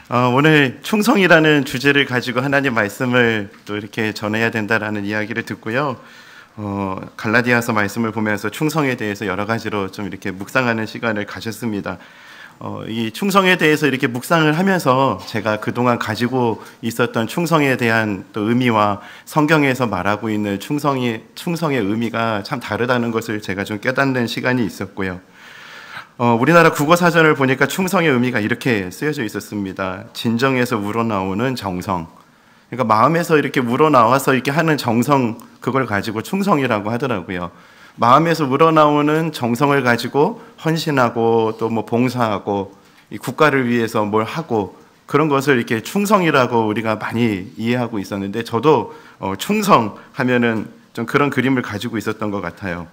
오늘 충성이라는 주제를 가지고 하나님 말씀을 또 이렇게 전해야 된다라는 이야기를 듣고요. 갈라디아서 말씀을 보면서 충성에 대해서 여러 가지로 좀 이렇게 묵상하는 시간을 가졌습니다. 이 충성에 대해서 이렇게 묵상을 하면서 제가 그동안 가지고 있었던 충성에 대한 또 의미와 성경에서 말하고 있는 충성의 의미가 참 다르다는 것을 제가 좀 깨닫는 시간이 있었고요. 우리나라 국어사전을 보니까 충성의 의미가 이렇게 쓰여져 있었습니다. 진정에서 우러나오는 정성. 그러니까 마음에서 이렇게 우러나와서 이렇게 하는 정성, 그걸 가지고 충성이라고 하더라고요. 마음에서 우러나오는 정성을 가지고 헌신하고 또 뭐 봉사하고 이 국가를 위해서 뭘 하고 그런 것을 이렇게 충성이라고 우리가 많이 이해하고 있었는데 저도 충성하면은 좀 그런 그림을 가지고 있었던 것 같아요.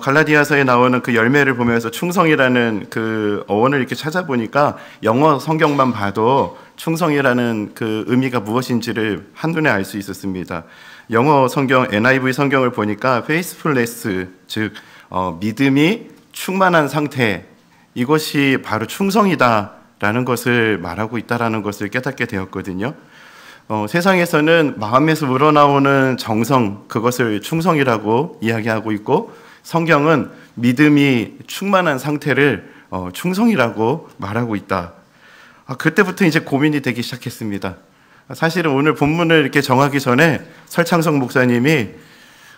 갈라디아서에 나오는 그 열매를 보면서 충성이라는 그 어원을 이렇게 찾아보니까 영어 성경만 봐도 충성이라는 그 의미가 무엇인지를 한눈에 알 수 있었습니다. 영어 성경 NIV 성경을 보니까 faithfulness, 즉 믿음이 충만한 상태, 이것이 바로 충성이다라는 것을 말하고 있다라는 것을 깨닫게 되었거든요. 세상에서는 마음에서 우러나오는 정성, 그것을 충성이라고 이야기하고 있고 성경은 믿음이 충만한 상태를 충성이라고 말하고 있다. 그때부터 이제 고민이 되기 시작했습니다. 사실은 오늘 본문을 이렇게 정하기 전에 설창석 목사님이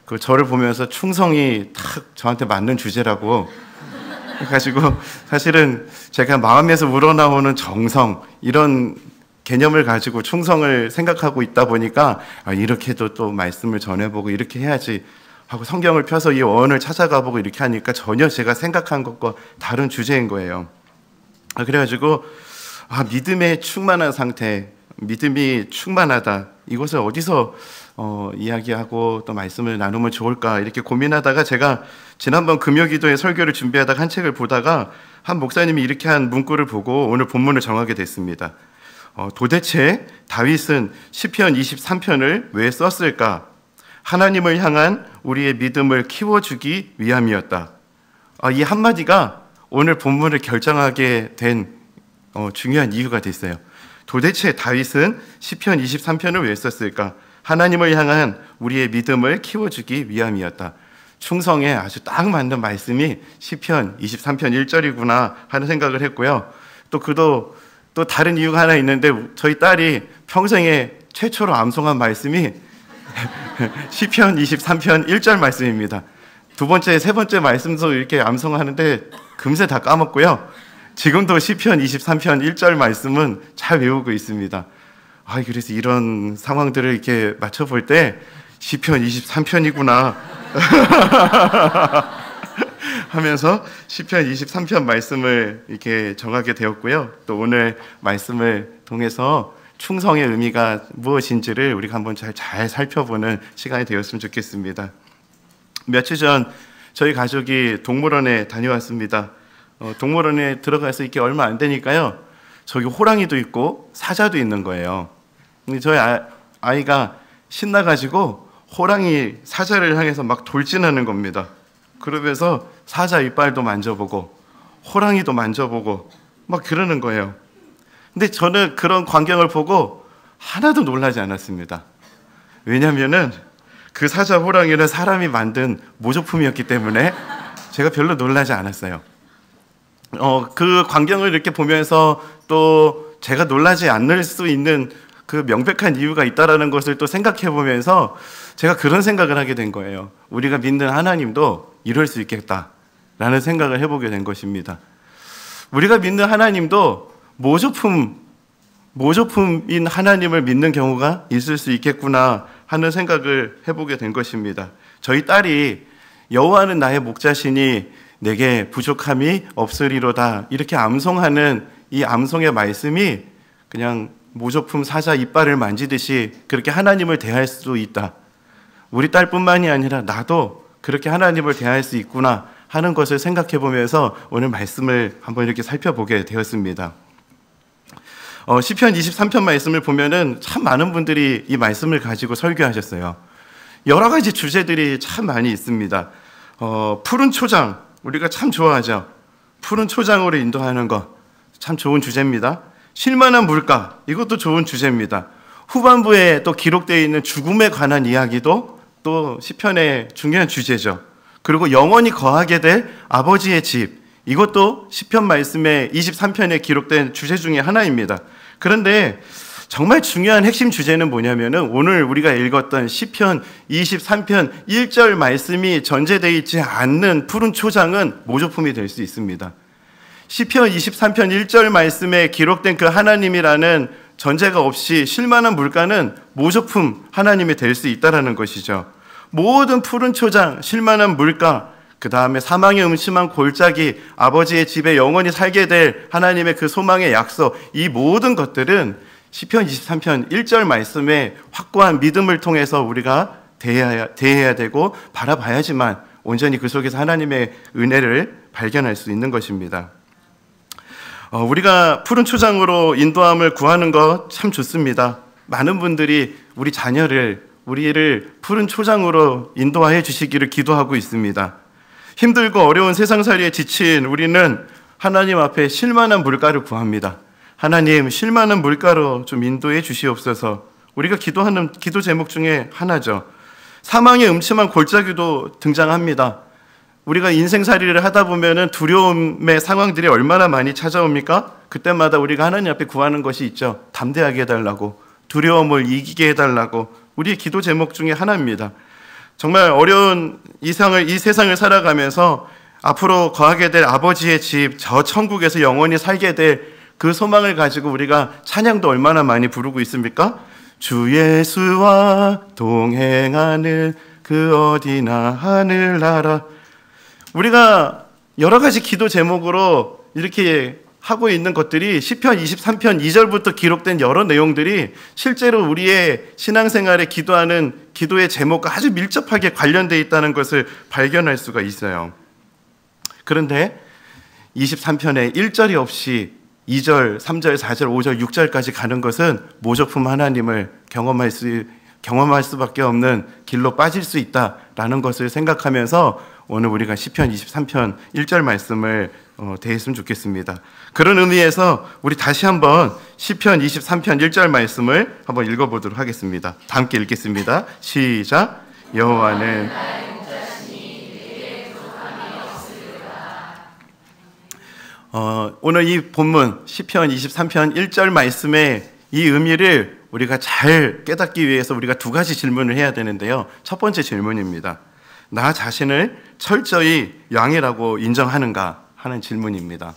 그 저를 보면서 충성이 딱 저한테 맞는 주제라고 해가지고 사실은 제가 마음에서 우러나오는 정성 이런 개념을 가지고 충성을 생각하고 있다 보니까 이렇게도 또 말씀을 전해보고 이렇게 해야지 하고 성경을 펴서 이 어원을 찾아가보고 이렇게 하니까 전혀 제가 생각한 것과 다른 주제인 거예요. 그래가지고 믿음의 충만한 상태, 믿음이 충만하다, 이것을 어디서 이야기하고 또 말씀을 나누면 좋을까 이렇게 고민하다가 제가 지난번 금요기도에 설교를 준비하다가 한 책을 보다가 한 목사님이 이렇게 한 문구를 보고 오늘 본문을 정하게 됐습니다. 도대체 다윗은 시편 23편을 왜 썼을까? 하나님을 향한 우리의 믿음을 키워주기 위함이었다. 이 한마디가 오늘 본문을 결정하게 된 중요한 이유가 됐어요. 도대체 다윗은 시편 23편을 왜 썼을까? 하나님을 향한 우리의 믿음을 키워주기 위함이었다. 충성에 아주 딱 맞는 말씀이 시편 23편 1절이구나 하는 생각을 했고요. 또 다른 이유가 하나 있는데 저희 딸이 평생에 최초로 암송한 말씀이 시편 23편 1절 말씀입니다. 두 번째, 세 번째 말씀도 이렇게 암송하는데 금세 다 까먹고요. 지금도 시편 23편 1절 말씀은 잘 외우고 있습니다. 그래서 이런 상황들을 이렇게 맞춰볼 때 시편 23편이구나 하면서 시편 23편 말씀을 이렇게 정하게 되었고요. 또 오늘 말씀을 통해서 충성의 의미가 무엇인지를 우리가 한번 잘 살펴보는 시간이 되었으면 좋겠습니다. 며칠 전 저희 가족이 동물원에 다녀왔습니다. 동물원에 들어가서 이렇게 얼마 안 되니까요. 저기 호랑이도 있고 사자도 있는 거예요. 근데 저희 아이가 신나가지고 호랑이 사자를 향해서 막 돌진하는 겁니다. 그러면서 사자 이빨도 만져보고 호랑이도 만져보고 막 그러는 거예요. 근데 저는 그런 광경을 보고 하나도 놀라지 않았습니다. 왜냐면은 그 사자 호랑이는 사람이 만든 모조품이었기 때문에 제가 별로 놀라지 않았어요. 그 광경을 이렇게 보면서 또 제가 놀라지 않을 수 있는 그 명백한 이유가 있다라는 것을 또 생각해 보면서 제가 그런 생각을 하게 된 거예요. 우리가 믿는 하나님도 이럴 수 있겠다라는 생각을 해보게 된 것입니다. 우리가 믿는 하나님도 모조품인 하나님을 믿는 경우가 있을 수 있겠구나 하는 생각을 해보게 된 것입니다. 저희 딸이 여호와는 나의 목자시니 내게 부족함이 없으리로다 이렇게 암송하는 이 암송의 말씀이 그냥 모조품 사자 이빨을 만지듯이 그렇게 하나님을 대할 수도 있다. 우리 딸뿐만이 아니라 나도 그렇게 하나님을 대할 수 있구나 하는 것을 생각해 보면서 오늘 말씀을 한번 이렇게 살펴보게 되었습니다. 시편 23편 말씀을 보면은 참 많은 분들이 이 말씀을 가지고 설교하셨어요. 여러 가지 주제들이 참 많이 있습니다. 푸른 초장, 우리가 참 좋아하죠. 푸른 초장으로 인도하는 것 참 좋은 주제입니다. 쉴만한 물가, 이것도 좋은 주제입니다. 후반부에 또 기록되어 있는 죽음에 관한 이야기도 또 시편의 중요한 주제죠. 그리고 영원히 거하게 될 아버지의 집, 이것도 시편 말씀의 23편에 기록된 주제 중에 하나입니다. 그런데 정말 중요한 핵심 주제는 뭐냐면은 오늘 우리가 읽었던 시편 23편 1절 말씀이 전제되어 있지 않는 푸른 초장은 모조품이 될 수 있습니다. 시편 23편 1절 말씀에 기록된 그 하나님이라는 전제가 없이 쉴만한 물가는 모조품 하나님이 될 수 있다는 것이죠. 모든 푸른 초장, 쉴만한 물가, 그 다음에 사망의 음침한 골짜기, 아버지의 집에 영원히 살게 될 하나님의 그 소망의 약속, 이 모든 것들은 시편 23편 1절 말씀의 확고한 믿음을 통해서 우리가 대해야 되고 바라봐야지만 온전히 그 속에서 하나님의 은혜를 발견할 수 있는 것입니다. 우리가 푸른 초장으로 인도함을 구하는 것 참 좋습니다. 많은 분들이 우리 자녀를, 우리를 푸른 초장으로 인도하여 주시기를 기도하고 있습니다. 힘들고 어려운 세상살이에 지친 우리는 하나님 앞에 쉴만한 물가를 구합니다. 하나님, 쉴만한 물가로 좀 인도해 주시옵소서. 우리가 기도하는 기도 제목 중에 하나죠. 사망의 음침한 골짜기도 등장합니다. 우리가 인생살이를 하다 보면은 두려움의 상황들이 얼마나 많이 찾아옵니까? 그때마다 우리가 하나님 앞에 구하는 것이 있죠. 담대하게 해달라고, 두려움을 이기게 해달라고. 우리의 기도 제목 중에 하나입니다. 정말 어려운 이 세상을 살아가면서 앞으로 거하게 될 아버지의 집, 저 천국에서 영원히 살게 될 그 소망을 가지고 우리가 찬양도 얼마나 많이 부르고 있습니까? 주 예수와 동행하는 그 어디나 하늘나라. 우리가 여러 가지 기도 제목으로 이렇게 하고 있는 것들이 시편 23편 2절부터 기록된 여러 내용들이 실제로 우리의 신앙생활에 기도하는 기도의 제목과 아주 밀접하게 관련되어 있다는 것을 발견할 수가 있어요. 그런데 23편에 1절이 없이 2절, 3절, 4절, 5절, 6절까지 가는 것은 모조품 하나님을 경험할 수밖에 없는 길로 빠질 수 있다라는 것을 생각하면서 오늘 우리가 시편 23편 1절 말씀을 대했으면 좋겠습니다. 그런 의미에서 우리 다시 한번 시편 23편 1절 말씀을 한번 읽어보도록 하겠습니다. 다 함께 읽겠습니다. 시작. 여호와는 오늘 이 본문 시편 23편 1절 말씀의 이 의미를 우리가 잘 깨닫기 위해서 우리가 두 가지 질문을 해야 되는데요. 첫 번째 질문입니다. 나 자신을 철저히 양이라고 인정하는가 하는 질문입니다.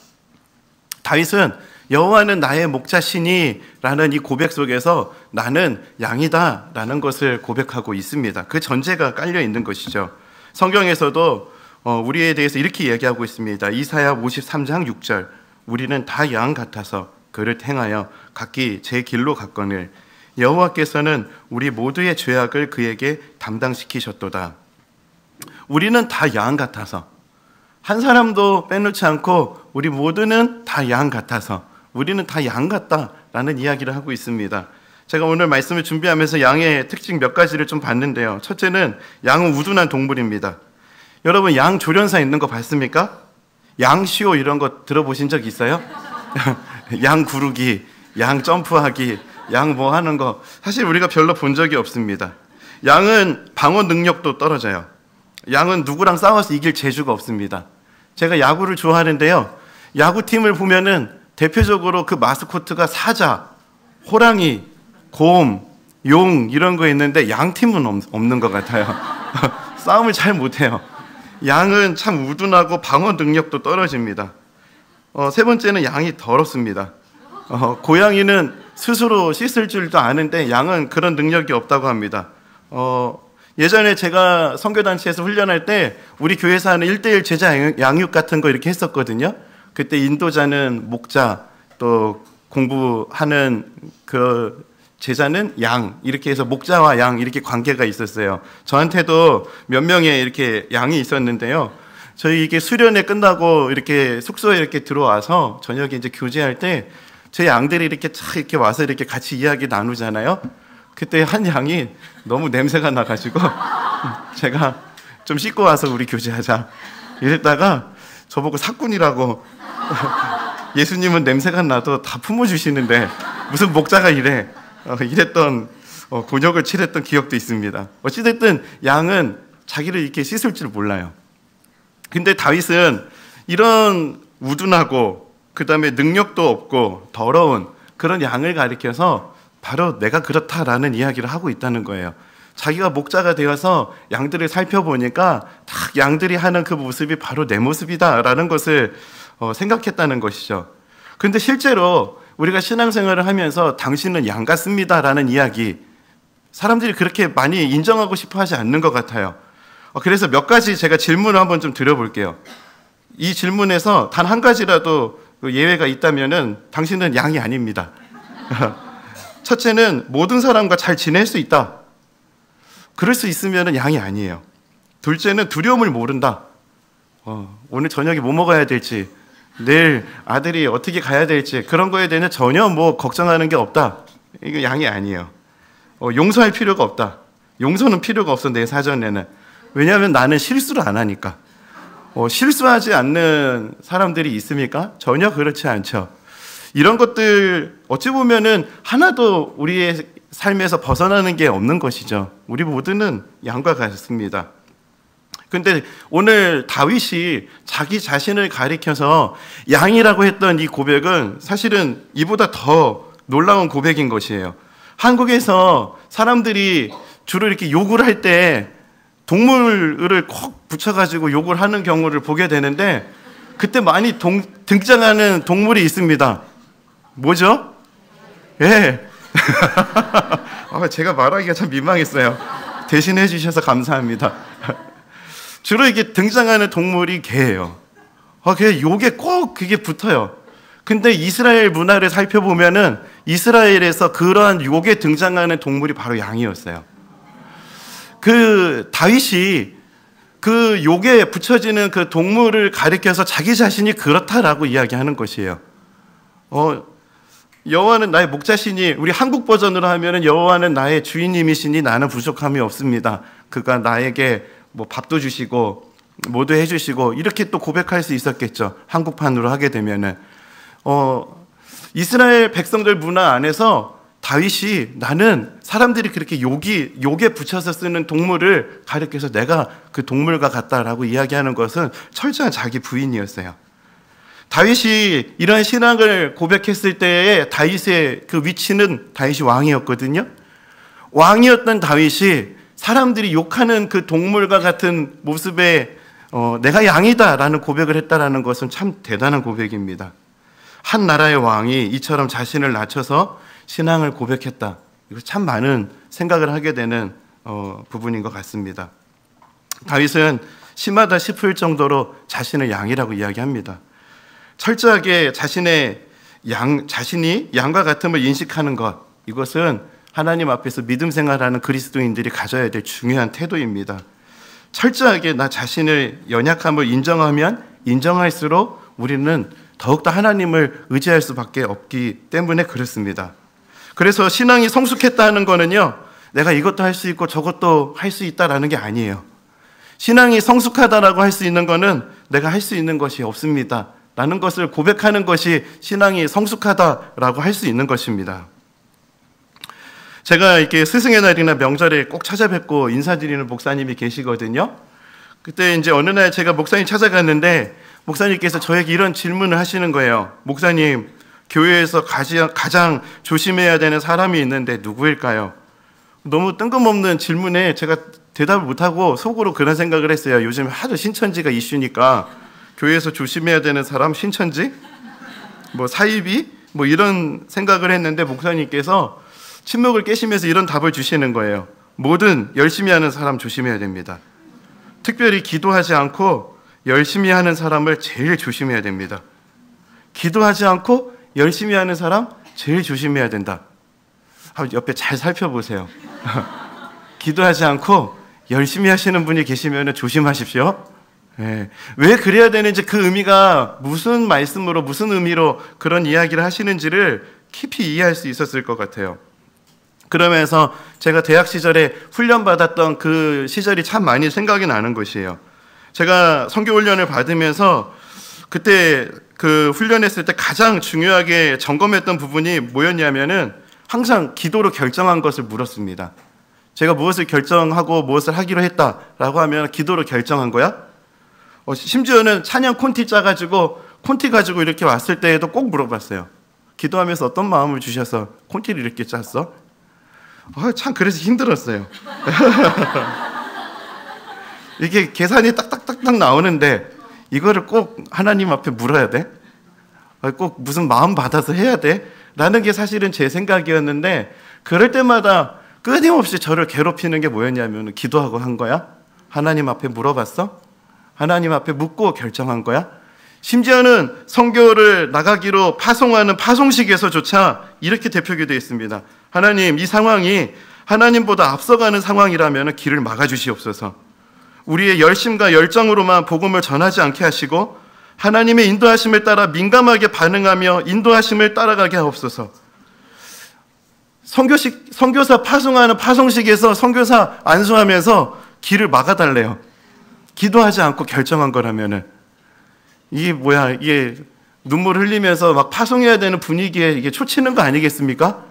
다윗은 여호와는 나의 목자시니 라는 이 고백 속에서 나는 양이다 라는 것을 고백하고 있습니다. 그 전제가 깔려 있는 것이죠. 성경에서도 우리에 대해서 이렇게 얘기하고 있습니다. 이사야 53장 6절, 우리는 다 양 같아서 그를 행하여 각기 제 길로 갔거늘 여호와께서는 우리 모두의 죄악을 그에게 담당시키셨도다. 우리는 다 양 같아서, 한 사람도 빼놓지 않고 우리 모두는 다 양 같아서, 우리는 다 양 같다라는 이야기를 하고 있습니다. 제가 오늘 말씀을 준비하면서 양의 특징 몇 가지를 좀 봤는데요. 첫째는 양은 우둔한 동물입니다. 여러분, 양 조련사 있는 거 봤습니까? 양시오 이런 거 들어보신 적 있어요? 양 구르기, 양 점프하기, 양 뭐 하는 거 사실 우리가 별로 본 적이 없습니다. 양은 방어 능력도 떨어져요. 양은 누구랑 싸워서 이길 재주가 없습니다. 제가 야구를 좋아하는데요. 야구팀을 보면은 대표적으로 그 마스코트가 사자, 호랑이, 곰, 용 이런 거 있는데 양팀은 없는 것 같아요. 싸움을 잘 못해요. 양은 참 우둔하고 방어 능력도 떨어집니다. 세 번째는 양이 더럽습니다. 고양이는 스스로 씻을 줄도 아는데 양은 그런 능력이 없다고 합니다. 예전에 제가 선교단체에서 훈련할 때 우리 교회에서 하는 1:1 제자 양육 같은 거 이렇게 했었거든요. 그때 인도자는 목자, 또 공부하는 그 제자는 양, 이렇게 해서 목자와 양 이렇게 관계가 있었어요. 저한테도 몇 명의 이렇게 양이 있었는데요. 저희 이게 수련회 끝나고 이렇게 숙소에 이렇게 들어와서 저녁에 이제 교제할 때 제 양들이 이렇게 쫙 이렇게 와서 이렇게 같이 이야기 나누잖아요. 그때 한 양이 너무 냄새가 나가지고 제가 좀 씻고 와서 우리 교제하자 이랬다가 저보고 사꾼이라고 예수님은 냄새가 나도 다 품어주시는데 무슨 목자가 이래. 이랬던 곤욕을 치렀던 기억도 있습니다. 어찌됐든 양은 자기를 이렇게 씻을 줄 몰라요. 근데 다윗은 이런 우둔하고 그 다음에 능력도 없고 더러운 그런 양을 가리켜서 바로 내가 그렇다라는 이야기를 하고 있다는 거예요. 자기가 목자가 되어서 양들을 살펴보니까 딱 양들이 하는 그 모습이 바로 내 모습이다라는 것을 생각했다는 것이죠. 그런데 실제로 우리가 신앙생활을 하면서 당신은 양 같습니다라는 이야기, 사람들이 그렇게 많이 인정하고 싶어 하지 않는 것 같아요. 그래서 몇 가지 제가 질문을 한번 좀 드려볼게요. 이 질문에서 단 한 가지라도 예외가 있다면은 당신은 양이 아닙니다. 첫째는 모든 사람과 잘 지낼 수 있다. 그럴 수 있으면은 양이 아니에요. 둘째는 두려움을 모른다. 오늘 저녁에 뭐 먹어야 될지, 내일 아들이 어떻게 가야 될지 그런 거에 대해서 전혀 걱정하는 게 없다. 이거 양이 아니에요. 용서할 필요가 없다. 용서는 필요가 없어, 내 사전에는. 왜냐하면 나는 실수를 안 하니까. 실수하지 않는 사람들이 있습니까? 전혀 그렇지 않죠. 이런 것들 어찌 보면은 하나도 우리의 삶에서 벗어나는 게 없는 것이죠. 우리 모두는 양과 같습니다. 근데 오늘 다윗이 자기 자신을 가리켜서 양이라고 했던 이 고백은 사실은 이보다 더 놀라운 고백인 것이에요. 한국에서 사람들이 주로 이렇게 욕을 할 때 동물을 콕 붙여가지고 욕을 하는 경우를 보게 되는데, 그때 많이 등장하는 동물이 있습니다. 뭐죠? 예. 제가 말하기가 참 민망했어요. 대신해 주셔서 감사합니다. 주로 이게 등장하는 동물이 개예요. 그 욕에 꼭 그게 붙어요. 근데 이스라엘 문화를 살펴보면은 이스라엘에서 그러한 욕에 등장하는 동물이 바로 양이었어요. 그 다윗이 그 욕에 붙여지는 그 동물을 가리켜서 자기 자신이 그렇다라고 이야기하는 것이에요. 여호와는 나의 목자시니, 우리 한국 버전으로 하면은 여호와는 나의 주인님이시니 나는 부족함이 없습니다. 그가 나에게 밥도 주시고 뭐도 해주시고, 이렇게 또 고백할 수 있었겠죠. 한국판으로 하게 되면은 이스라엘 백성들 문화 안에서 다윗이 나는 사람들이 그렇게 욕에 붙여서 쓰는 동물을 가리켜서 내가 그 동물과 같다라고 이야기하는 것은 철저한 자기 부인이었어요. 다윗이 이런 신앙을 고백했을 때의 다윗의 그 위치는 다윗이 왕이었거든요. 왕이었던 다윗이 사람들이 욕하는 그 동물과 같은 모습에 내가 양이다라는 고백을 했다라는 것은 참 대단한 고백입니다. 한 나라의 왕이 이처럼 자신을 낮춰서 신앙을 고백했다. 이거 참 많은 생각을 하게 되는 부분인 것 같습니다. 다윗은 심하다 싶을 정도로 자신을 양이라고 이야기합니다. 철저하게 자신이 양과 같음을 인식하는 것, 이것은 하나님 앞에서 믿음 생활하는 그리스도인들이 가져야 될 중요한 태도입니다. 철저하게 나 자신을 연약함을 인정하면 인정할수록 우리는 더욱더 하나님을 의지할 수밖에 없기 때문에 그렇습니다. 그래서 신앙이 성숙했다는 거는요, 내가 이것도 할 수 있고 저것도 할 수 있다라는 게 아니에요. 신앙이 성숙하다라고 할 수 있는 거는 내가 할 수 있는 것이 없습니다 라는 것을 고백하는 것이 신앙이 성숙하다라고 할 수 있는 것입니다. 제가 이렇게 스승의 날이나 명절에 꼭 찾아뵙고 인사드리는 목사님이 계시거든요. 그때 이제 어느 날 제가 목사님 찾아갔는데 목사님께서 저에게 이런 질문을 하시는 거예요. 목사님, 교회에서 가장 조심해야 되는 사람이 있는데 누구일까요? 너무 뜬금없는 질문에 제가 대답을 못하고 속으로 그런 생각을 했어요. 요즘 하도 신천지가 이슈니까 교회에서 조심해야 되는 사람 신천지? 사이비? 이런 생각을 했는데 목사님께서 침묵을 깨시면서 이런 답을 주시는 거예요. 뭐든 열심히 하는 사람 조심해야 됩니다. 특별히 기도하지 않고 열심히 하는 사람을 제일 조심해야 됩니다. 기도하지 않고 열심히 하는 사람 제일 조심해야 된다. 옆에 잘 살펴보세요. 기도하지 않고 열심히 하시는 분이 계시면 조심하십시오. 네. 왜 그래야 되는지, 그 의미가 무슨 말씀으로 무슨 의미로 그런 이야기를 하시는지를 깊이 이해할 수 있었을 것 같아요. 그러면서 제가 대학 시절에 훈련받았던 그 시절이 참 많이 생각이 나는 것이에요. 제가 선교 훈련을 받으면서 그때 그 훈련했을 때 가장 중요하게 점검했던 부분이 뭐였냐면은 항상 기도로 결정한 것을 물었습니다. 제가 무엇을 결정하고 무엇을 하기로 했다라고 하면 기도로 결정한 거야? 심지어는 찬양 콘티 짜가지고 콘티 가지고 이렇게 왔을 때에도 꼭 물어봤어요. 기도하면서 어떤 마음을 주셔서 콘티를 이렇게 짰어? 참 그래서 힘들었어요. 이게 계산이 딱딱딱딱 나오는데 이거를 꼭 하나님 앞에 물어야 돼? 꼭 무슨 마음 받아서 해야 돼? 라는 게 사실은 제 생각이었는데 그럴 때마다 끊임없이 저를 괴롭히는 게 뭐였냐면 기도하고 한 거야? 하나님 앞에 물어봤어? 하나님 앞에 묻고 결정한 거야? 심지어는 선교를 나가기로 파송하는 파송식에서조차 이렇게 대표가 되어 있습니다. 하나님, 이 상황이 하나님보다 앞서가는 상황이라면 길을 막아주시옵소서. 우리의 열심과 열정으로만 복음을 전하지 않게 하시고 하나님의 인도하심을 따라 민감하게 반응하며 인도하심을 따라가게 하옵소서. 선교사 파송하는 파송식에서 선교사 안수하면서 길을 막아달래요. 기도하지 않고 결정한 거라면은 이게 뭐야? 이게 눈물 흘리면서 막 파송해야 되는 분위기에 이게 초치는 거 아니겠습니까?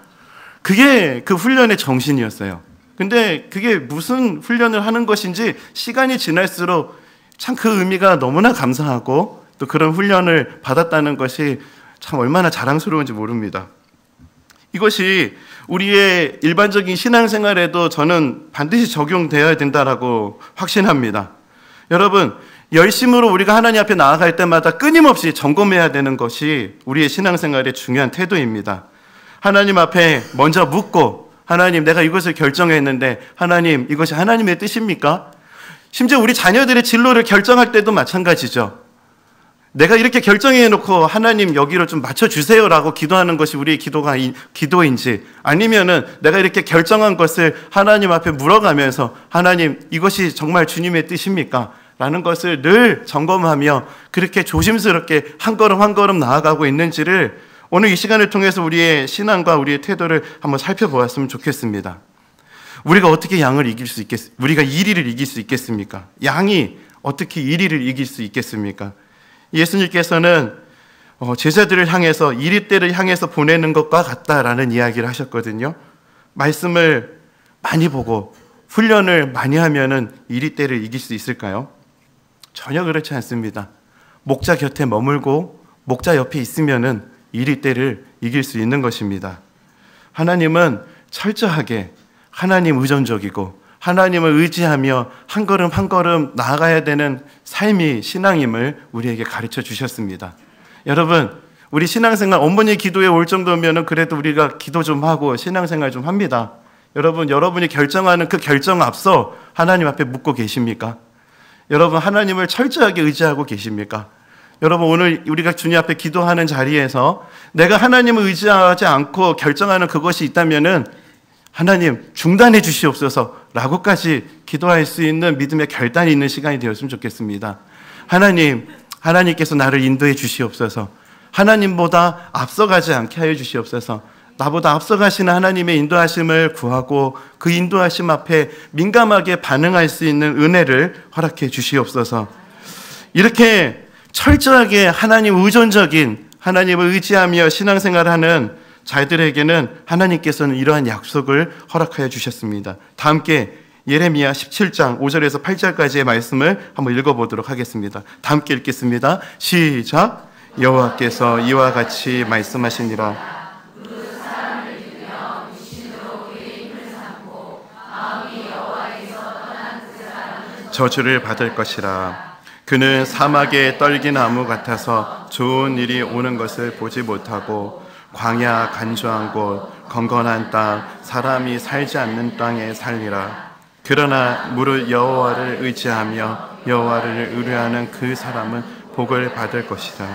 그게 그 훈련의 정신이었어요. 근데 그게 무슨 훈련을 하는 것인지 시간이 지날수록 참 그 의미가 너무나 감사하고 또 그런 훈련을 받았다는 것이 참 얼마나 자랑스러운지 모릅니다. 이것이 우리의 일반적인 신앙생활에도 저는 반드시 적용되어야 된다라고 확신합니다. 여러분, 열심으로 우리가 하나님 앞에 나아갈 때마다 끊임없이 점검해야 되는 것이 우리의 신앙생활의 중요한 태도입니다. 하나님 앞에 먼저 묻고 하나님, 내가 이것을 결정했는데 하나님, 이것이 하나님의 뜻입니까? 심지어 우리 자녀들의 진로를 결정할 때도 마찬가지죠. 내가 이렇게 결정해놓고 하나님 여기로 좀 맞춰주세요라고 기도하는 것이 우리의 기도인지 아니면은 내가 이렇게 결정한 것을 하나님 앞에 물어가면서 하나님, 이것이 정말 주님의 뜻입니까? 라는 것을 늘 점검하며 그렇게 조심스럽게 한 걸음 한 걸음 나아가고 있는지를 오늘 이 시간을 통해서 우리의 신앙과 우리의 태도를 한번 살펴보았으면 좋겠습니다. 우리가 어떻게 우리가 이리를 이길 수 있겠습니까? 양이 어떻게 이리를 이길 수 있겠습니까? 예수님께서는 제자들을 향해서 이리떼를 향해서 보내는 것과 같다라는 이야기를 하셨거든요. 말씀을 많이 보고 훈련을 많이 하면은 이리떼를 이길 수 있을까요? 전혀 그렇지 않습니다. 목자 곁에 머물고 목자 옆에 있으면은 이리떼를 이길 수 있는 것입니다. 하나님은 철저하게 하나님 의존적이고 하나님을 의지하며 한 걸음 한 걸음 나아가야 되는 삶이 신앙임을 우리에게 가르쳐 주셨습니다. 여러분, 우리 신앙생활 어머니 기도에 올 정도면 그래도 우리가 기도 좀 하고 신앙생활 좀 합니다. 여러분, 여러분이 결정하는 그 결정 앞서 하나님 앞에 묻고 계십니까? 여러분, 하나님을 철저하게 의지하고 계십니까? 여러분, 오늘 우리가 주님 앞에 기도하는 자리에서 내가 하나님을 의지하지 않고 결정하는 그것이 있다면은 하나님 중단해 주시옵소서 라고까지 기도할 수 있는 믿음의 결단이 있는 시간이 되었으면 좋겠습니다. 하나님께서 나를 인도해 주시옵소서. 하나님보다 앞서가지 않게 하여 주시옵소서. 나보다 앞서가시는 하나님의 인도하심을 구하고 그 인도하심 앞에 민감하게 반응할 수 있는 은혜를 허락해 주시옵소서. 이렇게 철저하게 하나님 의존적인 하나님을 의지하며 신앙생활하는 자들에게는 하나님께서는 이러한 약속을 허락하여 주셨습니다. 다 함께 예레미야 17장 5절에서 8절까지의 말씀을 한번 읽어보도록 하겠습니다. 다 함께 읽겠습니다. 시작. 여호와께서 이와 같이 말씀하시니라. 저주를 받을 것이라. 그는 사막에 떨긴 나무 같아서 좋은 일이 오는 것을 보지 못하고 광야 간조한 곳 건건한 땅 사람이 살지 않는 땅에 살리라. 그러나 무릇 여호와를 의지하며 여호와를 의뢰하는 그 사람은 복을 받을 것이다.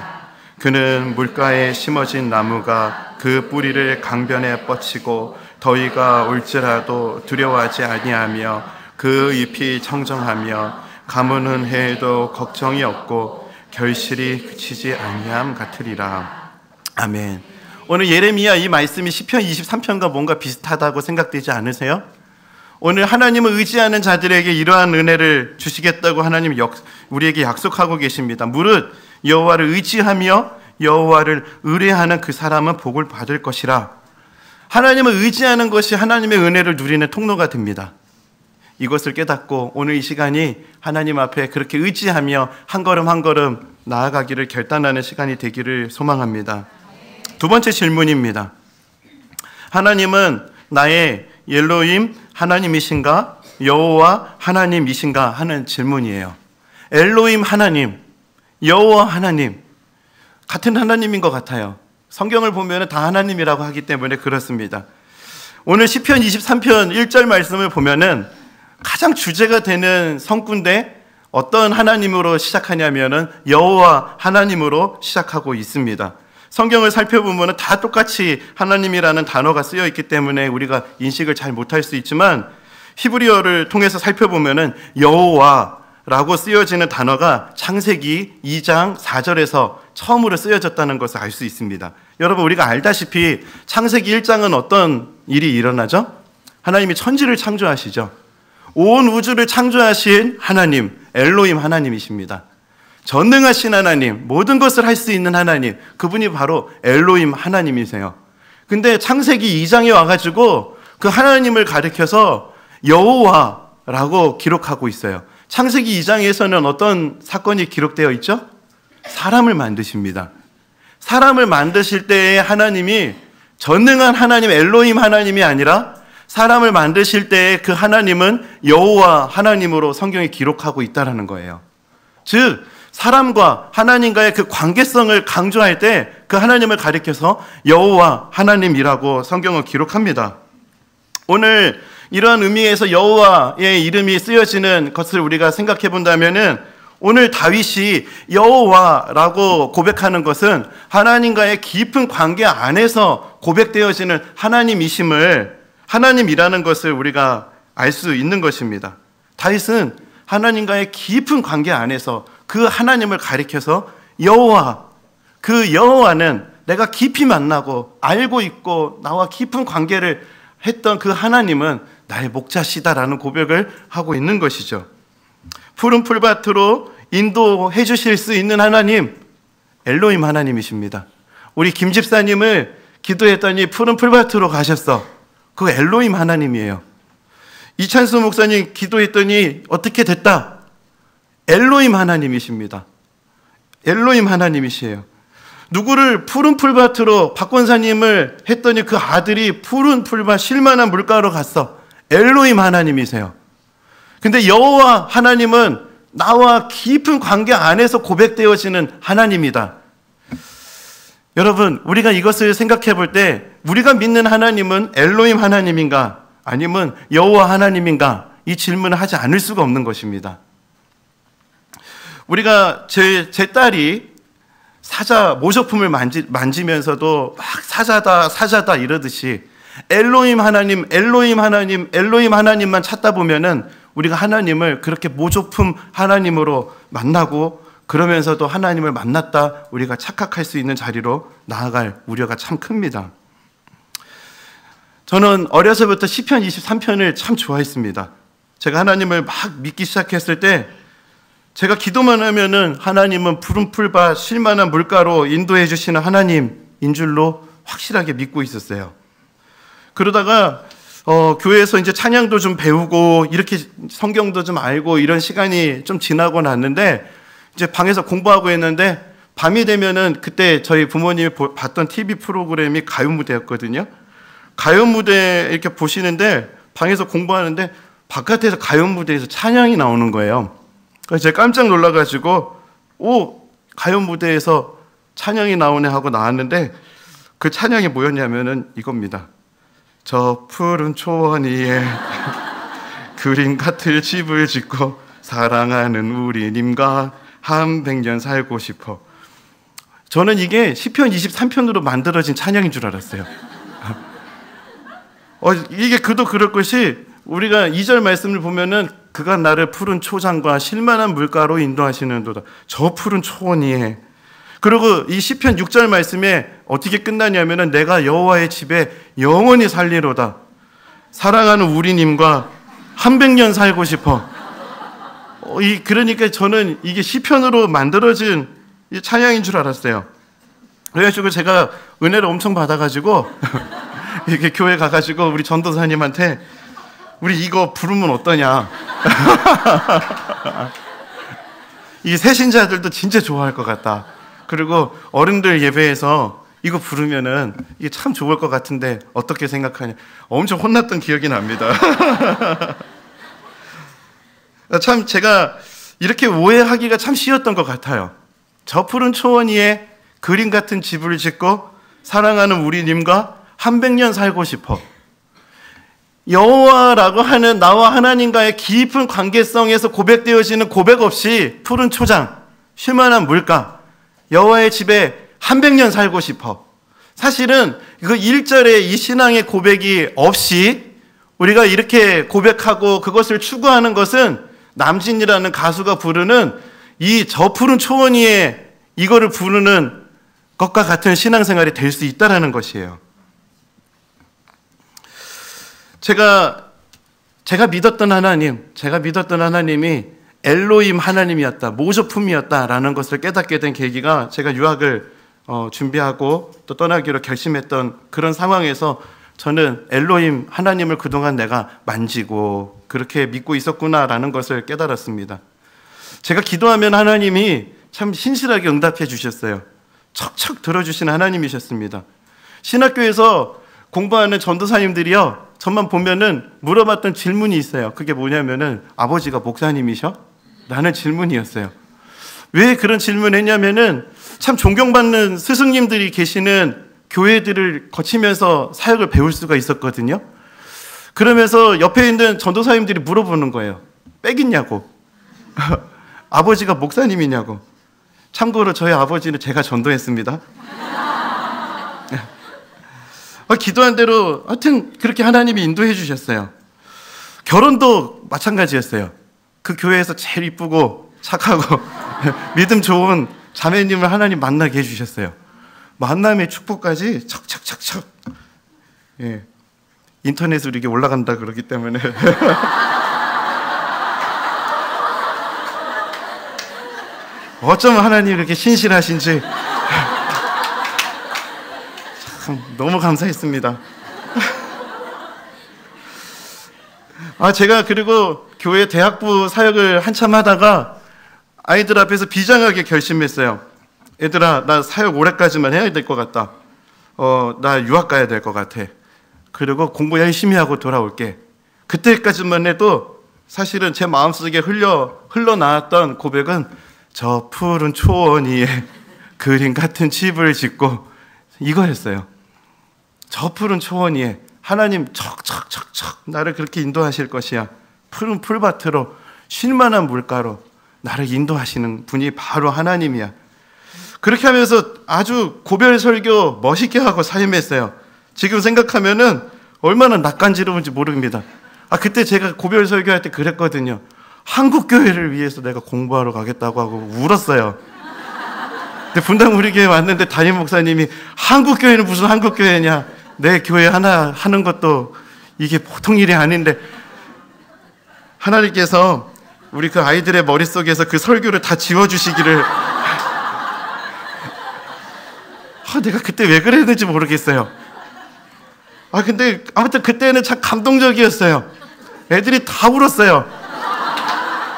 그는 물가에 심어진 나무가 그 뿌리를 강변에 뻗치고 더위가 올지라도 두려워하지 아니하며 그 잎이 청정하며 가무는 해에도 걱정이 없고 결실이 그치지 아니함 같으리라. 아멘. 오늘 예레미야 이 말씀이 시편 23편과 뭔가 비슷하다고 생각되지 않으세요? 오늘 하나님을 의지하는 자들에게 이러한 은혜를 주시겠다고 하나님 우리에게 약속하고 계십니다. 무릇 여호와를 의지하며 여호와를 의뢰하는 그 사람은 복을 받을 것이라. 하나님을 의지하는 것이 하나님의 은혜를 누리는 통로가 됩니다. 이것을 깨닫고 오늘 이 시간이 하나님 앞에 그렇게 의지하며 한 걸음 한 걸음 나아가기를 결단하는 시간이 되기를 소망합니다. 두 번째 질문입니다. 하나님은 나의 엘로힘 하나님이신가? 여호와 하나님이신가? 하는 질문이에요. 엘로힘 하나님, 여호와 하나님, 같은 하나님인 것 같아요. 성경을 보면 다 하나님이라고 하기 때문에 그렇습니다. 오늘 시편 23편 1절 말씀을 보면은 가장 주제가 되는 성구인데 어떤 하나님으로 시작하냐면은 여호와 하나님으로 시작하고 있습니다. 성경을 살펴보면 다 똑같이 하나님이라는 단어가 쓰여 있기 때문에 우리가 인식을 잘 못할 수 있지만 히브리어를 통해서 살펴보면은 여호와라고 쓰여지는 단어가 창세기 2장 4절에서 처음으로 쓰여졌다는 것을 알 수 있습니다. 여러분, 우리가 알다시피 창세기 1장은 어떤 일이 일어나죠? 하나님이 천지를 창조하시죠. 온 우주를 창조하신 하나님, 엘로힘 하나님이십니다. 전능하신 하나님, 모든 것을 할 수 있는 하나님, 그분이 바로 엘로힘 하나님이세요. 근데 창세기 2장에 와가지고 그 하나님을 가리켜서 여호와라고 기록하고 있어요. 창세기 2장에서는 어떤 사건이 기록되어 있죠? 사람을 만드십니다. 사람을 만드실 때의 하나님이 전능한 하나님, 엘로힘 하나님이 아니라 사람을 만드실 때의 그 하나님은 여호와 하나님으로 성경에 기록하고 있다는 거예요. 즉 사람과 하나님과의 그 관계성을 강조할 때 그 하나님을 가리켜서 여호와 하나님이라고 성경은 기록합니다. 오늘 이러한 의미에서 여호와의 이름이 쓰여지는 것을 우리가 생각해 본다면은 오늘 다윗이 여호와라고 고백하는 것은 하나님과의 깊은 관계 안에서 고백되어지는 하나님이심을, 하나님이라는 것을 우리가 알 수 있는 것입니다. 다윗은 하나님과의 깊은 관계 안에서 그 하나님을 가리켜서 여호와, 그 여호와는 내가 깊이 만나고 알고 있고 나와 깊은 관계를 했던 그 하나님은 나의 목자시다라는 고백을 하고 있는 것이죠. 푸른 풀밭으로 인도해 주실 수 있는 하나님, 엘로힘 하나님이십니다. 우리 김 집사님을 기도했더니 푸른 풀밭으로 가셨어. 그 엘로힘 하나님이에요. 이찬수 목사님 기도했더니 어떻게 됐다? 엘로힘 하나님이십니다. 엘로힘 하나님이시에요. 누구를 푸른 풀밭으로, 박권사님을 했더니 그 아들이 푸른 풀밭 쉴만한 물가로 갔어. 엘로힘 하나님이세요. 근데 여호와 하나님은 나와 깊은 관계 안에서 고백되어지는 하나님이다. 여러분, 우리가 이것을 생각해 볼 때 우리가 믿는 하나님은 엘로힘 하나님인가 아니면 여호와 하나님인가, 이 질문을 하지 않을 수가 없는 것입니다. 우리가 제 딸이 사자 모조품을 만지면서도 막 사자다 이러듯이 엘로힘 하나님, 엘로힘 하나님, 엘로힘 하나님만 찾다 보면은 우리가 하나님을 그렇게 모조품 하나님으로 만나고 그러면서도 하나님을 만났다 우리가 착각할 수 있는 자리로 나아갈 우려가 참 큽니다. 저는 어려서부터 시편 23편을 참 좋아했습니다. 제가 하나님을 막 믿기 시작했을 때 제가 기도만 하면은 하나님은 푸른 풀밭 쉴만한 물가로 인도해 주시는 하나님인 줄로 확실하게 믿고 있었어요. 그러다가 교회에서 이제 찬양도 좀 배우고 이렇게 성경도 좀 알고 이런 시간이 좀 지나고 났는데 이제 방에서 공부하고 있는데 밤이 되면은 그때 저희 부모님이 봤던 TV 프로그램이 가요 무대였거든요. 가요 무대 이렇게 보시는데 방에서 공부하는데 바깥에서 가요 무대에서 찬양이 나오는 거예요. 그래서 제가 깜짝 놀라가지고 가요 무대에서 찬양이 나오네 하고 나왔는데 그 찬양이 뭐였냐면은 이겁니다. 저 푸른 초원 위에 그림 같을 집을 짓고 사랑하는 우리님과 한 100년 살고 싶어. 저는 이게 시편 23편으로 만들어진 찬양인 줄 알았어요. 이게 그도 그럴 것이 우리가 2절 말씀을 보면은 그가 나를 푸른 초장과 쉴만한 물가로 인도하시는도다. 저 푸른 초원 위에. 그리고 이 시편 6절 말씀에 어떻게 끝나냐면은 내가 여호와의 집에 영원히 살리로다. 사랑하는 우리님과 한 100년 살고 싶어. 그러니까 저는 이게 시편으로 만들어진 이 찬양인 줄 알았어요. 그래가지고 제가 은혜를 엄청 받아가지고 이렇게 교회 가가지고 우리 전도사님한테 우리 이거 부르면 어떠냐. 이 새신자들도 진짜 좋아할 것 같다. 그리고 어른들 예배에서 이거 부르면은 이게 참 좋을 것 같은데 어떻게 생각하냐. 엄청 혼났던 기억이 납니다. 참 제가 이렇게 오해하기가 참 쉬웠던 것 같아요. 저 푸른 초원 위에 그림 같은 집을 짓고 사랑하는 우리님과 한 100년 살고 싶어. 여호와라고 하는 나와 하나님과의 깊은 관계성에서 고백되어지는 고백 없이 푸른 초장, 쉴만한 물가, 여호와의 집에 한 100년 살고 싶어. 사실은 그 1절의 이 신앙의 고백이 없이 우리가 이렇게 고백하고 그것을 추구하는 것은 남진이라는 가수가 부르는 이 저 푸른 초원 위에 이거를 부르는 것과 같은 신앙생활이 될 수 있다는 것이에요. 제가 믿었던 하나님이 엘로힘 하나님이었다, 모조품이었다라는 것을 깨닫게 된 계기가 제가 유학을 준비하고 또 떠나기로 결심했던 그런 상황에서 저는 엘로힘 하나님을 그동안 내가 만지고 그렇게 믿고 있었구나라는 것을 깨달았습니다. 제가 기도하면 하나님이 참 신실하게 응답해 주셨어요. 척척 들어주신 하나님이셨습니다. 신학교에서 공부하는 전도사님들이요, 저만 보면은 물어봤던 질문이 있어요. 그게 뭐냐면은 아버지가 목사님이셔? 라는 질문이었어요. 왜 그런 질문을 했냐면은 참 존경받는 스승님들이 계시는 교회들을 거치면서 사역을 배울 수가 있었거든요. 그러면서 옆에 있는 전도사님들이 물어보는 거예요. 빽있냐고. 아버지가 목사님이냐고. 참고로 저희 아버지는 제가 전도했습니다. 기도한 대로 하여튼 그렇게 하나님이 인도해 주셨어요. 결혼도 마찬가지였어요. 그 교회에서 제일 이쁘고 착하고 믿음 좋은 자매님을 하나님 만나게 해주셨어요. 만남의 축복까지 척척척척. 예. 인터넷으로 이게 올라간다 그러기 때문에 어쩌면 하나님 이렇게 신실하신지 참 너무 감사했습니다. 제가 그리고 교회 대학부 사역을 한참 하다가 아이들 앞에서 비장하게 결심했어요. 얘들아, 나 사역 올해까지만 해야 될 것 같다. 나 유학 가야 될 것 같아. 그리고 공부 열심히 하고 돌아올게. 그때까지만 해도 사실은 제 마음속에 흘러나왔던 고백은 저 푸른 초원 위에 그림 같은 집을 짓고 이거였어요. 저 푸른 초원 위에 하나님 척척척척 나를 그렇게 인도하실 것이야. 푸른 풀밭으로 쉴만한 물가로 나를 인도하시는 분이 바로 하나님이야. 그렇게 하면서 아주 고별 설교 멋있게 하고 사임했어요. 지금 생각하면은 얼마나 낯간지러운지 모릅니다. 그때 제가 고별 설교할 때 그랬거든요. 한국교회를 위해서 내가 공부하러 가겠다고 하고 울었어요. 근데 분당 우리 교회 왔는데 담임 목사님이 한국교회는 무슨 한국교회냐, 내 교회 하나 하는 것도 이게 보통 일이 아닌데, 하나님께서 우리 그 아이들의 머릿속에서 그 설교를 다 지워주시기를 내가 그때 왜 그랬는지 모르겠어요. 근데 아무튼 그때는 참 감동적이었어요. 애들이 다 울었어요.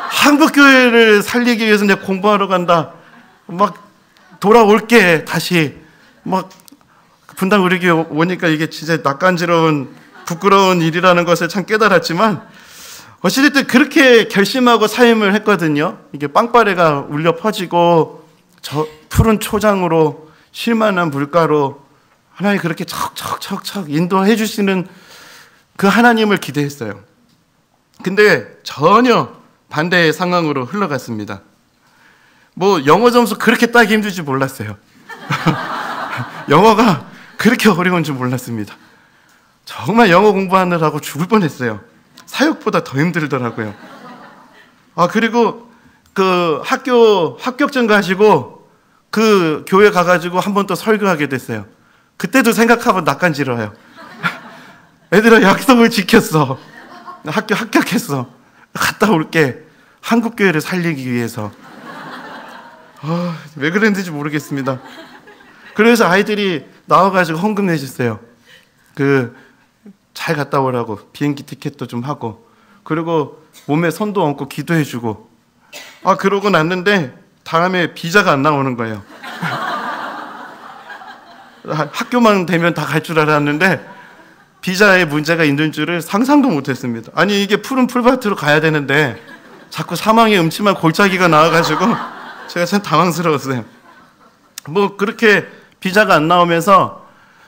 한국교회를 살리기 위해서 내가 공부하러 간다. 막 돌아올게 다시. 막 분당 우리 교회 오니까 이게 진짜 낯간지러운 부끄러운 일이라는 것을 참 깨달았지만, 어찌됐든 그렇게 결심하고 사임을 했거든요. 이게 빵빠레가 울려 퍼지고 저 푸른 초장으로 쉴만한 물가로 하나님 그렇게 척척척척 인도해 주시는 그 하나님을 기대했어요. 근데 전혀 반대의 상황으로 흘러갔습니다. 영어 점수 그렇게 따기 힘들 줄 몰랐어요. 영어가 그렇게 어려운 줄 몰랐습니다. 정말 영어 공부하느라고 죽을 뻔했어요. 사역보다 더 힘들더라고요. 그리고 그 학교 합격증 가지고 그 교회 가가지고 한 번 또 설교하게 됐어요. 그때도 생각하면 낯간지러워요. 애들아, 약속을 지켰어. 학교 합격했어. 갔다 올게. 한국교회를 살리기 위해서. 왜 그랬는지 모르겠습니다. 그래서 아이들이 나와가지고 헌금 내주세요. 잘 갔다 오라고 비행기 티켓도 좀 하고, 그리고 몸에 손도 얹고 기도해주고. 그러고 났는데 다음에 비자가 안 나오는 거예요. 학교만 되면 다 갈 줄 알았는데 비자에 문제가 있는 줄을 상상도 못했습니다. 아니, 이게 푸른 풀밭으로 가야 되는데 자꾸 사망의 음침한 골짜기가 나와가지고 제가 참 당황스러웠어요. 그렇게 비자가 안 나오면서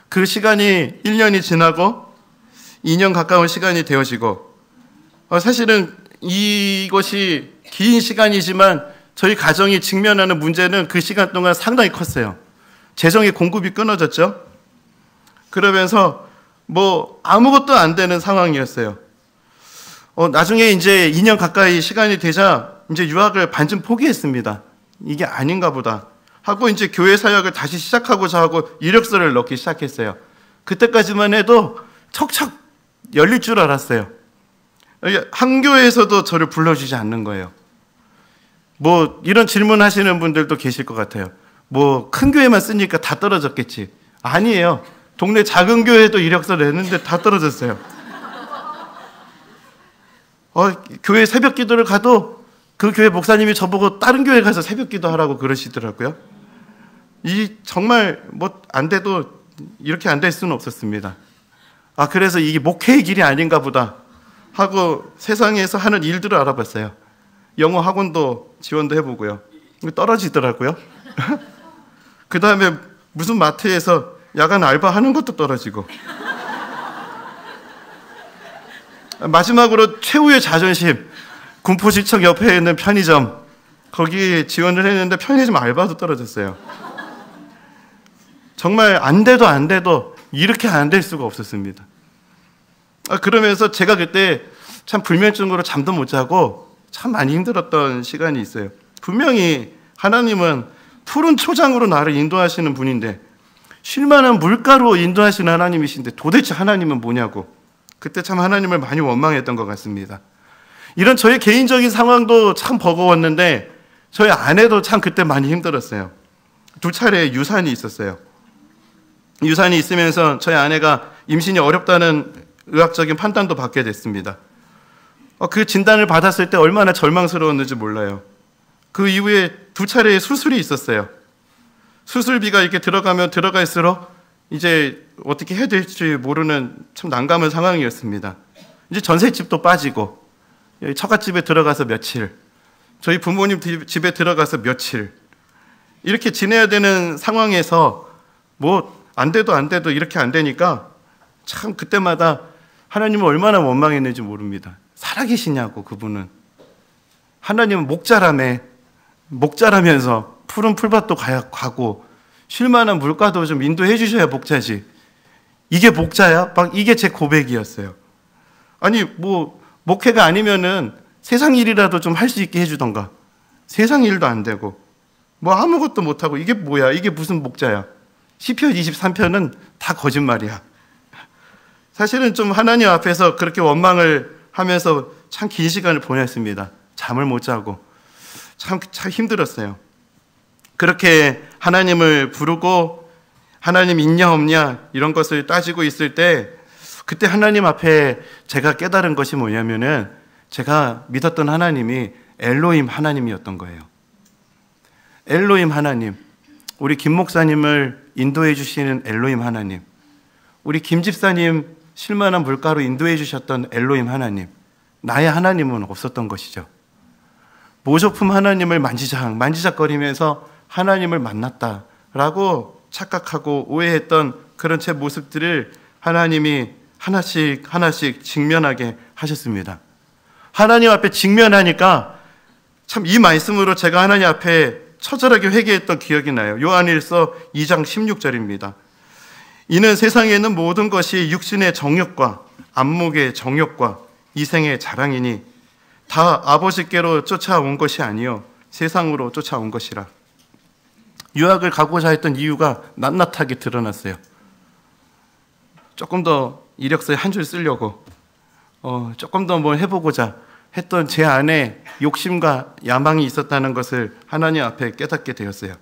그 시간이 1년이 지나고 2년 가까운 시간이 되어지고, 사실은 이것이 긴 시간이지만 저희 가정이 직면하는 문제는 그 시간 동안 상당히 컸어요. 재정의 공급이 끊어졌죠. 그러면서 아무것도 안 되는 상황이었어요. 나중에 이제 2년 가까이 시간이 되자 이제 유학을 반쯤 포기했습니다. 이게 아닌가 보다 하고 이제 교회 사역을 다시 시작하고자 하고 이력서를 넣기 시작했어요. 그때까지만 해도 척척 열릴 줄 알았어요. 한 교회에서도 저를 불러주지 않는 거예요. 이런 질문 하시는 분들도 계실 것 같아요. 큰 교회만 쓰니까 다 떨어졌겠지. 아니에요. 동네 작은 교회도 이력서 내는데 다 떨어졌어요. 교회 새벽 기도를 가도 그 교회 목사님이 저보고 다른 교회 가서 새벽 기도 하라고 그러시더라고요. 정말 안 돼도 이렇게 안 될 수는 없었습니다. 그래서 이게 목회의 길이 아닌가 보다 하고 세상에서 하는 일들을 알아봤어요. 영어 학원도 지원도 해보고요. 떨어지더라고요. 그 다음에 무슨 마트에서 야간 알바하는 것도 떨어지고, 마지막으로 최후의 자존심, 군포시청 옆에 있는 편의점, 거기 지원을 했는데 편의점 알바도 떨어졌어요. 정말 안 돼도 이렇게 안 될 수가 없었습니다. 그러면서 제가 그때 참 불면증으로 잠도 못 자고 참 많이 힘들었던 시간이 있어요. 분명히 하나님은 푸른 초장으로 나를 인도하시는 분인데, 쉴만한 물가로 인도하시는 하나님이신데 도대체 하나님은 뭐냐고, 그때 참 하나님을 많이 원망했던 것 같습니다. 이런 저의 개인적인 상황도 참 버거웠는데 저희 아내도 참 그때 많이 힘들었어요. 2차례 유산이 있었어요. 유산이 있으면서 저희 아내가 임신이 어렵다는 의학적인 판단도 받게 됐습니다. 그 진단을 받았을 때 얼마나 절망스러웠는지 몰라요. 그 이후에 2차례의 수술이 있었어요. 수술비가 이렇게 들어가면 들어갈수록 이제 어떻게 해야 될지 모르는 참 난감한 상황이었습니다. 이제 전셋집도 빠지고, 처갓집에 들어가서 며칠, 저희 부모님 집에 들어가서 며칠, 이렇게 지내야 되는 상황에서 안 돼도 이렇게 안 되니까 참 그때마다 하나님은 얼마나 원망했는지 모릅니다. 살아계시냐고, 그분은. 하나님은 목자라면서 푸른 풀밭도 가고 쉴만한 물가도 좀 인도해 주셔야 목자지. 이게 목자야? 이게 제 고백이었어요. 아니, 목회가 아니면은 세상 일이라도 좀 할 수 있게 해주던가. 세상 일도 안 되고 아무것도 못하고 이게 뭐야? 이게 무슨 목자야? 시편 23편은 다 거짓말이야. 사실은 좀 하나님 앞에서 그렇게 원망을 하면서 참 긴 시간을 보냈습니다. 잠을 못 자고 참 힘들었어요. 그렇게 하나님을 부르고 하나님 있냐 없냐 이런 것을 따지고 있을 때, 그때 하나님 앞에 제가 깨달은 것이 뭐냐면은, 제가 믿었던 하나님이 엘로힘 하나님이었던 거예요. 엘로힘 하나님, 우리 김 목사님을 인도해 주시는 엘로힘 하나님, 우리 김 집사님 쉴만한 물가로 인도해 주셨던 엘로힘 하나님, 나의 하나님은 없었던 것이죠. 모조품 하나님을 만지작거리면서 하나님을 만났다라고 착각하고 오해했던 그런 제 모습들을 하나님이 하나씩 직면하게 하셨습니다. 하나님 앞에 직면하니까 참 이 말씀으로 제가 하나님 앞에 처절하게 회개했던 기억이 나요. 요한일서 2장 16절입니다. 이는 세상에 있는 모든 것이 육신의 정욕과 안목의 정욕과 이생의 자랑이니 다 아버지께로 쫓아온 것이 아니요 세상으로 쫓아온 것이라. 유학을 가고자 했던 이유가 낱낱하게 드러났어요. 조금 더 이력서에 한 줄 쓰려고, 조금 더 뭘 해보고자, 했던 제 안에 욕심과 야망이 있었다는 것을 하나님 앞에 깨닫게 되었어요.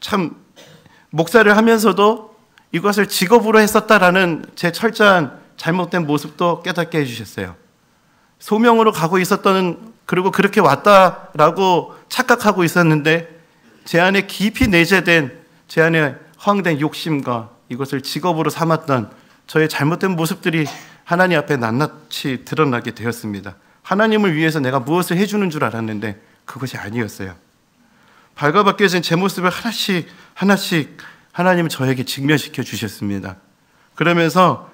참 목사를 하면서도 이것을 직업으로 했었다라는 제 철저한 잘못된 모습도 깨닫게 해주셨어요. 소명으로 가고 있었던, 그리고 그렇게 왔다라고 착각하고 있었는데 제 안에 깊이 내재된, 제 안에 허황된 욕심과 이것을 직업으로 삼았던 저의 잘못된 모습들이 하나님 앞에 낱낱이 드러나게 되었습니다. 하나님을 위해서 내가 무엇을 해주는 줄 알았는데 그것이 아니었어요. 발가벗겨진 제 모습을 하나씩 하나씩 하나님은 저에게 직면시켜 주셨습니다. 그러면서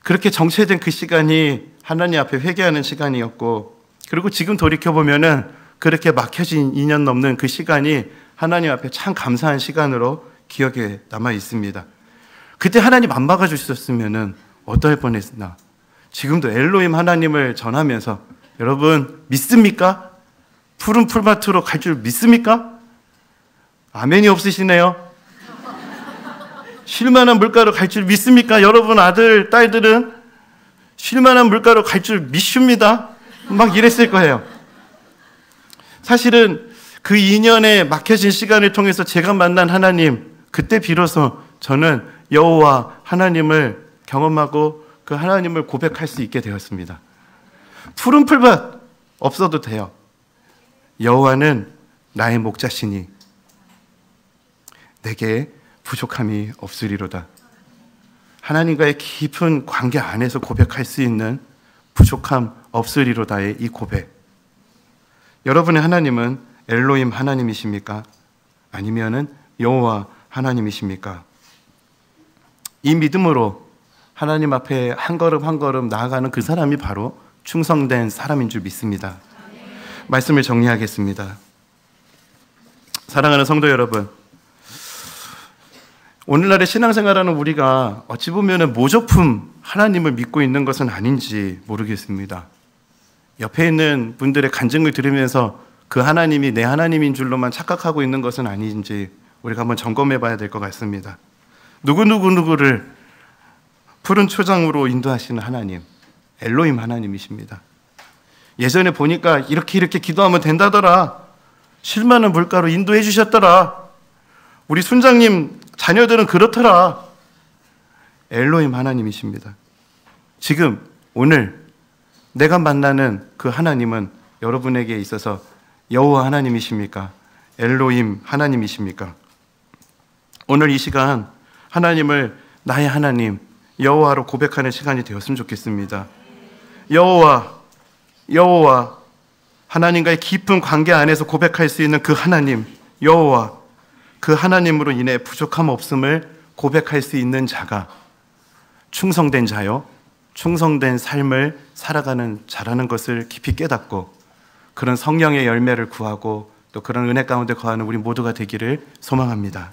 그렇게 정체된 그 시간이 하나님 앞에 회개하는 시간이었고, 그리고 지금 돌이켜보면은 그렇게 막혀진 2년 넘는 그 시간이 하나님 앞에 참 감사한 시간으로 기억에 남아 있습니다. 그때 하나님 안 막아주셨으면은 어떨 뻔했나. 지금도 엘로힘 하나님을 전하면서, 여러분 믿습니까? 푸른 풀밭으로 갈 줄 믿습니까? 아멘이 없으시네요. 쉴만한 물가로 갈 줄 믿습니까? 여러분 아들, 딸들은 쉴만한 물가로 갈 줄 믿습니다. 막 이랬을 거예요. 사실은 그 2년의 막혀진 시간을 통해서 제가 만난 하나님, 그때 비로소 저는 여호와 하나님을 경험하고 그 하나님을 고백할 수 있게 되었습니다. 푸른 풀밭 없어도 돼요. 여호와는 나의 목자시니 내게 부족함이 없으리로다. 하나님과의 깊은 관계 안에서 고백할 수 있는 부족함 없으리로다의 이 고백. 여러분의 하나님은 엘로힘 하나님이십니까? 아니면은 여호와 하나님이십니까? 이 믿음으로 하나님 앞에 한 걸음 한 걸음 나아가는 그 사람이 바로 충성된 사람인 줄 믿습니다. 말씀을 정리하겠습니다. 사랑하는 성도 여러분, 오늘날의 신앙생활하는 우리가 어찌 보면 모조품 하나님을 믿고 있는 것은 아닌지 모르겠습니다. 옆에 있는 분들의 간증을 들으면서 그 하나님이 내 하나님인 줄로만 착각하고 있는 것은 아닌지 우리가 한번 점검해 봐야 될 것 같습니다. 누구를 푸른 초장으로 인도하시는 하나님, 엘로힘 하나님이십니다. 예전에 보니까 이렇게 기도하면 된다더라. 쉴만한 물가로 인도해 주셨더라. 우리 순장님 자녀들은 그렇더라. 엘로힘 하나님이십니다. 지금 오늘 내가 만나는 그 하나님은 여러분에게 있어서 여호와 하나님이십니까? 엘로힘 하나님이십니까? 오늘 이 시간 하나님을 나의 하나님 여호와로 고백하는 시간이 되었으면 좋겠습니다. 여호와 하나님과의 깊은 관계 안에서 고백할 수 있는 그 하나님 여호와, 그 하나님으로 인해 부족함 없음을 고백할 수 있는 자가 충성된 자요, 충성된 삶을 살아가는 자라는 것을 깊이 깨닫고 그런 성령의 열매를 구하고 또 그런 은혜 가운데 거하는 우리 모두가 되기를 소망합니다.